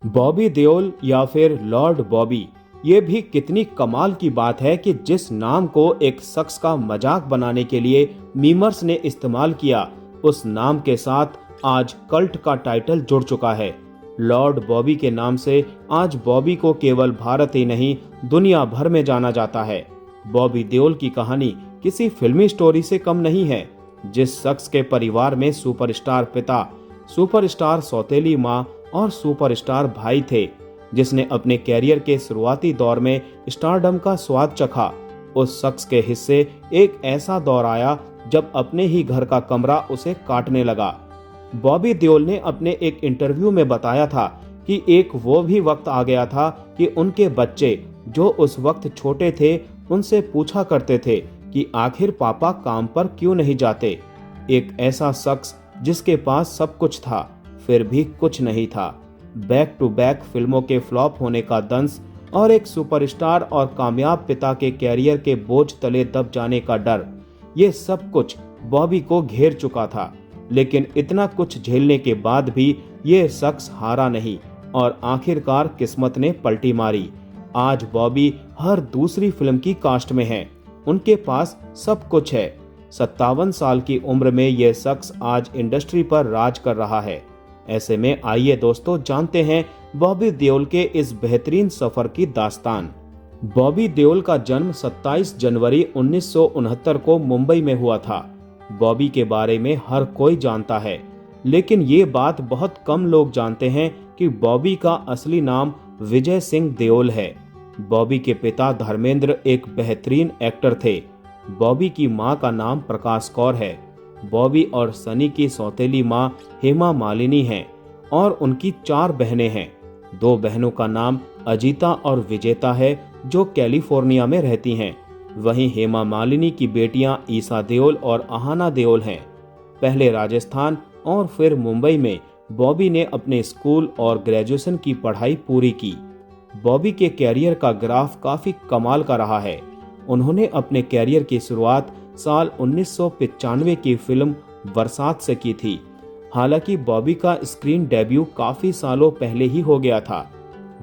बॉबी देओल या फिर लॉर्ड बॉबी, ये भी कितनी कमाल की बात है कि जिस नाम को एक शख्स का मजाक बनाने के लिए मीमर्स ने इस्तेमाल किया, उस नाम के साथ आज कल्ट का टाइटल जुड़ चुका है। लॉर्ड बॉबी के नाम से आज बॉबी को केवल भारत ही नहीं, दुनिया भर में जाना जाता है। बॉबी देओल की कहानी किसी फिल्मी स्टोरी से कम नहीं है। जिस शख्स के परिवार में सुपरस्टार पिता, सुपरस्टार सौतेली माँ और सुपरस्टार भाई थे, जिसने अपने कैरियर के शुरुआती दौर में स्टारडम का स्वाद चखा, उस शख्स के हिस्से एक ऐसा दौर आया जब अपने ही घर का कमरा उसे काटने लगा। बॉबी देओल ने अपने एक इंटरव्यू में बताया था कि एक वो भी वक्त आ गया था कि उनके बच्चे, जो उस वक्त छोटे थे, उनसे पूछा करते थे कि आखिर पापा काम पर क्यों नहीं जाते। एक ऐसा शख्स जिसके पास सब कुछ था फिर भी कुछ नहीं था, बैक टू बैक फिल्मों के फ्लॉप होने का दंश और एक सुपरस्टार और कामयाब पिता के कैरियर के बोझ तले दब जाने का डर, ये सब कुछ बॉबी को घेर चुका था। लेकिन इतना कुछ झेलने के बाद भी ये शख्स हारा नहीं और आखिरकार किस्मत ने पलटी मारी। आज बॉबी हर दूसरी फिल्म की कास्ट में है, उनके पास सब कुछ है। 57 साल की उम्र में यह शख्स आज इंडस्ट्री पर राज कर रहा है। ऐसे में आइए दोस्तों जानते हैं बॉबी देओल के इस बेहतरीन सफर की दास्तान। बॉबी देओल का जन्म 27 जनवरी 1969 को मुंबई में हुआ था। बॉबी के बारे में हर कोई जानता है, लेकिन ये बात बहुत कम लोग जानते हैं कि बॉबी का असली नाम विजय सिंह देओल है। बॉबी के पिता धर्मेंद्र एक बेहतरीन एक्टर थे। बॉबी की मां का नाम प्रकाश कौर है। बॉबी और सनी की सौतेली मां हेमा मालिनी हैं और उनकी 4 बहनें हैं। 2 बहनों का नाम अजीता और विजेता है, जो कैलिफोर्निया में रहती हैं। वहीं हेमा मालिनी की बेटियां ईसा देओल और आहाना देओल हैं। पहले राजस्थान और फिर मुंबई में बॉबी ने अपने स्कूल और ग्रेजुएशन की पढ़ाई पूरी की। बॉबी के कैरियर का ग्राफ काफी कमाल का रहा है। उन्होंने अपने कैरियर की शुरुआत साल 1995 की फिल्म बरसात से की थी। हालांकि बॉबी का स्क्रीन डेब्यू काफी सालों पहले ही हो गया था।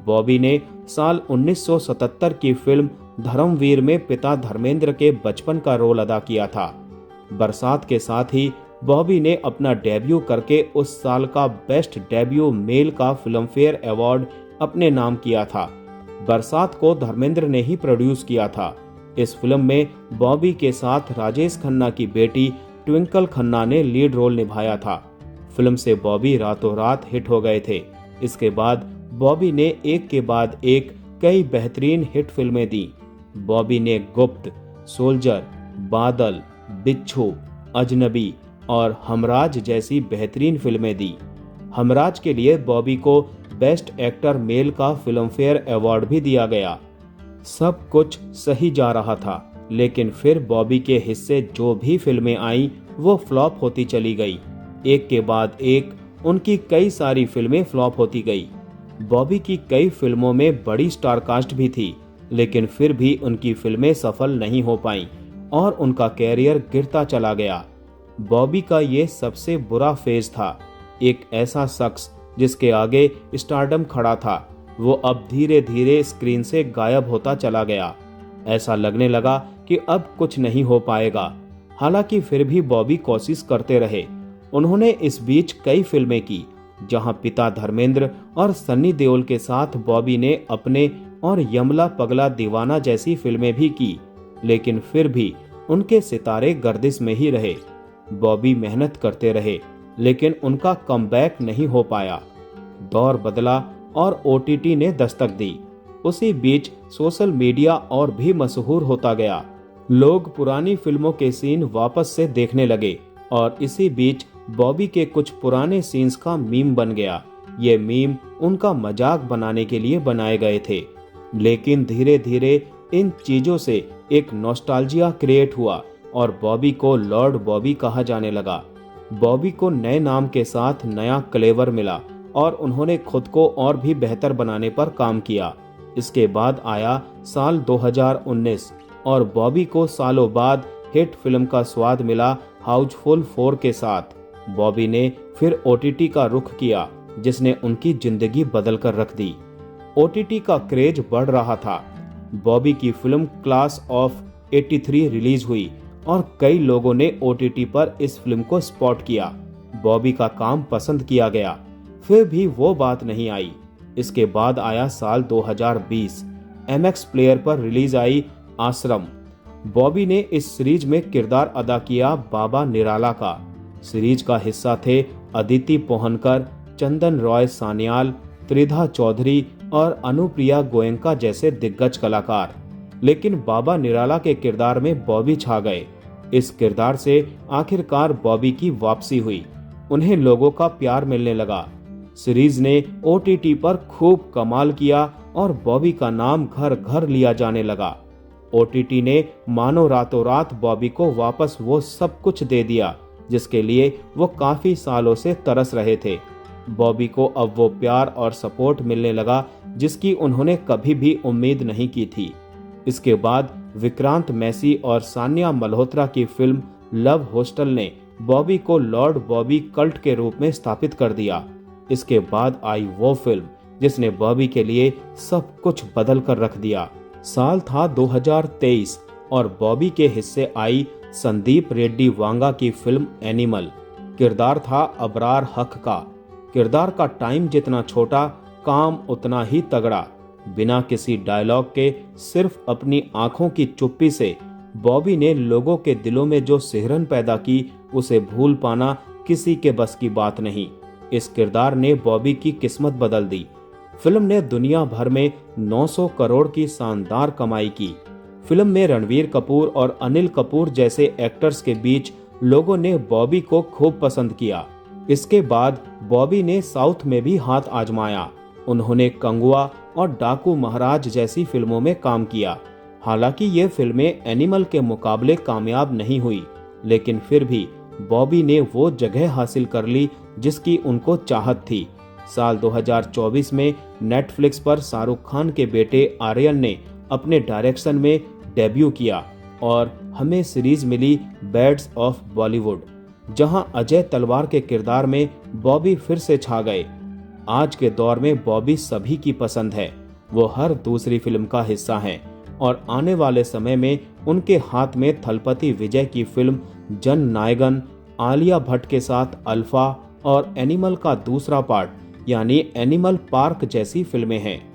बॉबी ने साल 1977 की फिल्म धर्मवीर में पिता धर्मेंद्र के बचपन का रोल अदा किया था। बरसात के साथ ही बॉबी ने अपना डेब्यू करके उस साल का बेस्ट डेब्यू मेल का फिल्मफेयर अवार्ड अपने नाम किया था। बरसात को धर्मेंद्र ने ही प्रोड्यूस किया था। इस फिल्म में बॉबी के साथ राजेश खन्ना की बेटी ट्विंकल खन्ना ने लीड रोल निभाया था। फिल्म से बॉबी रातों रात हिट हो गए थे। इसके बाद बॉबी ने एक के बाद एक कई बेहतरीन हिट फिल्में दी। बॉबी ने गुप्त, सोल्जर, बादल, बिच्छू, अजनबी और हमराज जैसी बेहतरीन फिल्में दी। हमराज के लिए बॉबी को बेस्ट एक्टर मेल का फिल्मफेयर अवार्ड भी दिया गया। सब कुछ सही जा रहा था, लेकिन फिर बॉबी के हिस्से जो भी फिल्में आईं वो फ्लॉप होती चली गई। एक के बाद एक उनकी कई सारी फिल्में फ्लॉप होती गई। बॉबी की कई फिल्मों में बड़ी स्टारकास्ट भी थी, लेकिन फिर भी उनकी फिल्में सफल नहीं हो पाईं और उनका कैरियर गिरता चला गया। बॉबी का ये सबसे बुरा फेज था। एक ऐसा शख्स जिसके आगे स्टारडम खड़ा था, वो अब धीरे धीरे स्क्रीन से गायब होता चला गया। ऐसा लगने लगा कि अब कुछ नहीं हो पाएगा। हालांकि फिर भी बॉबी कोशिश करते रहे। उन्होंने इस बीच कई फिल्में की, जहां पिता धर्मेंद्र और सन्नी देओल के साथ बॉबी ने अपने और यमला पगला दीवाना जैसी फिल्में भी की, लेकिन फिर भी उनके सितारे गर्दिश में ही रहे। बॉबी मेहनत करते रहे, लेकिन उनका कमबैक नहीं हो पाया। दौर बदला और ओटीटी ने दस्तक दी। उसी बीच सोशल मीडिया और भी मशहूर होता गया। लोग पुरानी फिल्मों के सीन वापस से देखने लगे और इसी बीच बॉबी के कुछ पुराने सीन्स का मीम बन गया। ये मीम उनका मजाक बनाने के लिए बनाए गए थे, लेकिन धीरे धीरे इन चीजों से एक नॉस्टैल्जिया क्रिएट हुआ और बॉबी को लॉर्ड बॉबी कहा जाने लगा। बॉबी को नए नाम के साथ नया क्लेवर मिला और उन्होंने खुद को और भी बेहतर बनाने पर काम किया। इसके बाद आया साल 2019 और बॉबी को सालों बाद हिट फिल्म का स्वाद मिला हाउसफुल 4 के साथ। बॉबी ने फिर ओटीटी का रुख किया जिसने उनकी जिंदगी बदल कर रख दी। ओटीटी का क्रेज बढ़ रहा था। बॉबी की फिल्म क्लास ऑफ 83 रिलीज हुई और कई लोगों ने ओटीटी पर इस फिल्म को स्पॉट किया। बॉबी का काम पसंद किया गया, फिर भी वो बात नहीं आई। इसके बाद आया साल 2020, एमएक्स प्लेयर पर रिलीज आई आश्रम। बॉबी ने इस सीरीज में किरदार अदा किया बाबा निराला का। सीरीज का हिस्सा थे अदिति पोहनकर, चंदन रॉय सान्याल, त्रिधा चौधरी और अनुप्रिया गोयनका जैसे दिग्गज कलाकार। लेकिन बाबा निराला के किरदार में बॉबी छा गए। इस किरदार से आखिरकार बॉबी की वापसी हुई। उन्हें लोगों का प्यार मिलने लगा। सीरीज ने ओटीटी पर खूब कमाल किया और बॉबी का नाम घर घर लिया जाने लगा। ओटीटी ने मानो रातों रात बॉबी को वापस वो सब कुछ दे दिया जिसके लिए वो काफी सालों से तरस रहे थे। बॉबी को अब वो प्यार और सपोर्ट मिलने लगा जिसकी उन्होंने कभी भी उम्मीद नहीं की थी। इसके बाद विक्रांत मैसी और सान्या मल्होत्रा की फिल्म लव हॉस्टल ने बॉबी को लॉर्ड बॉबी कल्ट के रूप में स्थापित कर दिया। इसके बाद आई वो फिल्म जिसने बॉबी के लिए सब कुछ बदल कर रख दिया। साल था 2023 और बॉबी के हिस्से आई संदीप रेड्डी वांगा की फिल्म एनिमल। किरदार था अबरार हक का। किरदार का टाइम जितना छोटा, काम उतना ही तगड़ा। बिना किसी डायलॉग के सिर्फ अपनी आंखों की चुप्पी से बॉबी ने लोगों के दिलों में जो सिहरन पैदा की उसे भूल पाना किसी के बस की बात नहीं। इस किरदार ने बॉबी की किस्मत बदल दी। फिल्म ने दुनिया भर में 900 करोड़ की शानदार कमाई की। फिल्म में रणवीर कपूर और अनिल कपूर जैसे एक्टर्स के बीच लोगों ने बॉबी को खूब पसंद किया। इसके बाद बॉबी ने साउथ में भी हाथ आजमाया। उन्होंने कंगुआ और डाकू महाराज जैसी फिल्मों में काम किया। हालांकि ये फिल्में एनिमल के मुकाबले कामयाब नहीं हुई, लेकिन फिर भी बॉबी ने वो जगह हासिल कर ली जिसकी उनको चाहत थी। साल 2024 में नेटफ्लिक्स पर शाहरुख खान के बेटे आर्यन ने अपने डायरेक्शन में डेब्यू किया और हमें सीरीज मिली बैड्स ऑफ बॉलीवुड, जहां अजय तलवार के किरदार में बॉबी फिर से छा गए। आज के दौर में बॉबी सभी की पसंद है। वो हर दूसरी फिल्म का हिस्सा हैं और आने वाले समय में उनके हाथ में थलपति विजय की फिल्म जन नायगन, आलिया भट्ट के साथ अल्फा और एनिमल का दूसरा पार्ट यानी एनिमल पार्क जैसी फिल्में हैं।